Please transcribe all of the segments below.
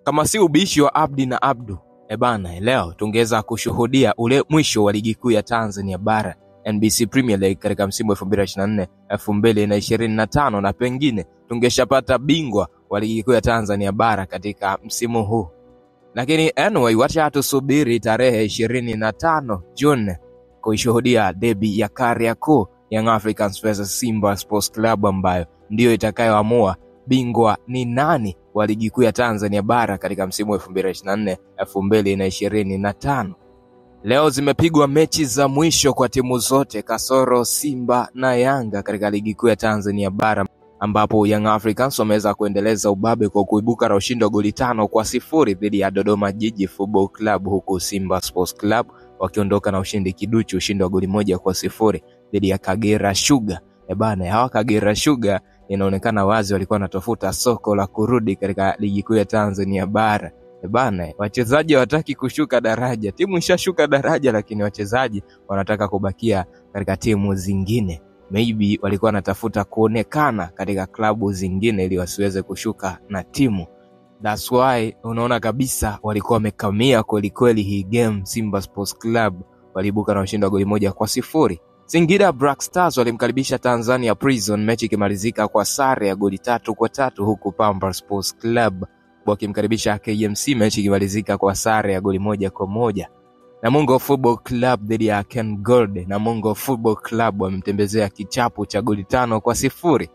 Kama si ubishi wa Abdi na Abdu, leo tungeweza kushuhudia ule mwisho wa ligi kuu ya Tanzania bara NBC Premier League katika msimu 2024-2025 na pengine tungeshapata bingwa wa ligi kuu ya Tanzania bara katika msimu huu. Lakini anyway, wacha tusubiri tarehe 25 Juni kuishuhudia derby ya Kariakoo, Young Africans vs Simba Sports Club, ambayo ndio itakayoamua bingwa ni nani wa ligi kuu ya Tanzania bara katika msimu 2024-2025. Leo zimepigwa mechi za mwisho kwa timu zote kasoro Simba na Yanga katika ligi kuu ya Tanzania bara, ambapo Young Africans wameweza kuendeleza ubabe kwa kuibuka na ushindi wa goli 5-0 dhidi ya Dodoma Jiji Football Club, huku Simba Sports Club wakiondoka na ushindi kiduchu, ushindi wa goli 1-0 dhidi ya Kagera Sugar. Hawa Kagera Sugar inaonekana wazi walikuwa wanatafuta soko la kurudi katika ligi kuu ya Tanzania bara. Wachezaji hawataki kushuka daraja. Timu ishashuka daraja, lakini wachezaji wanataka kubakia katika timu zingine. Maybe walikuwa wanatafuta kuonekana katika klabu zingine ili wasiweze kushuka na timu. That's why unaona kabisa walikuwa wamekamia kweli hii game. Simba Sports Club walibuka na ushindi wa goli 1-0. Singida Black Stars walimkaribisha Tanzania Prison, mechi ikimalizika kwa sare ya goli 3-3, huku Pamba Sports Club wakimkaribisha KMC, mechi ikimalizika kwa sare ya goli 1-1. Namungo Football Club dhidi ya Ken Gold. Namungo Football Club wamemtembezea kichapo cha goli 5-0.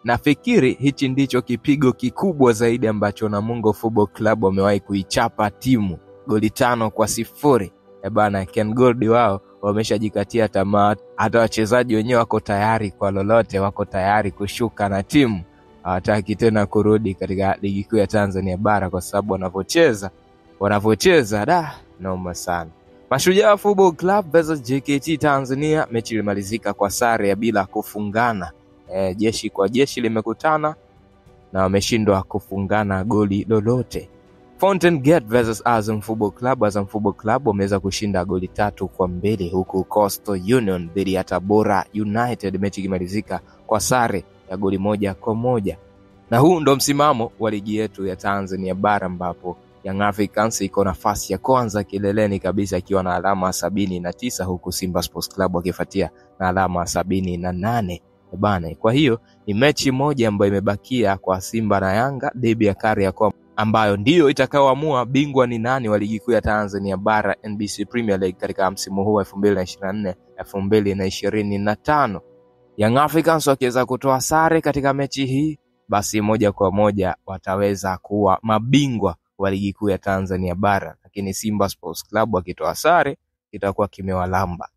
Nafikiri hichi ndicho kipigo kikubwa zaidi ambacho Namungo Football Club wamewahi kuichapa timu, goli 5-0. Ken Gold wao wameshajikatia tamaa, hata wachezaji wenyewe wako tayari kwa lolote, wako tayari kushuka na timu. Hawataki tena kurudi katika ligi kuu ya Tanzania bara kwa sababu wanavyocheza noma sana. Mashujaa Football Club vs JKT Tanzania, mechi ilimalizika kwa sare ya bila kufungana. Jeshi kwa jeshi limekutana na wameshindwa kufungana goli lolote. Fountain Gate vs Azam Football Club. Azam Football Club wameweza kushinda goli 3-2, huku Coastal Union dhidi ya Tabora United, mechi ikimalizika kwa sare ya goli 1-1. Na huu ndo msimamo wa ligi yetu ya Tanzania bara, ambapo Young Africans iko nafasi ya kwanza kileleni kabisa ikiwa na alama 79, huku Simba Sports Club wakifuatia na alama 78. Kwa hiyo ni mechi moja ambayo imebakia kwa Simba na Yanga, derby ya Kariakoo, ambayo ndio itakayoamua bingwa ni nani wa ligi kuu ya Tanzania bara NBC Premier League katika msimu huu 2024-2025. Young Africans wakiweza kutoa sare katika mechi hii, basi moja kwa moja wataweza kuwa mabingwa wa ligi kuu ya Tanzania bara, lakini Simba Sports Club wakitoa sare itakuwa kimewalamba.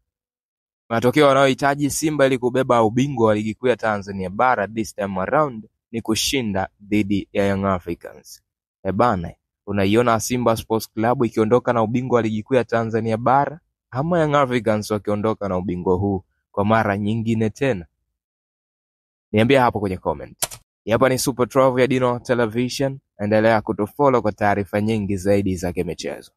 Matokeo wanayohitaji Simba ili kubeba ubingwa wa ligi kuu ya Tanzania bara this time around ni kushinda dhidi ya Young Africans. Unaiona Simba Sports Club ikiondoka na ubingwa wa ligi kuu ya Tanzania bara ama Young Africans wakiondoka na ubingwa huu kwa mara nyingine tena? Niambia hapo kwenye comment. Hapa ni Super 12 ya Dino Television. Endelea kutufollow kwa taarifa nyingi zaidi za kimichezo.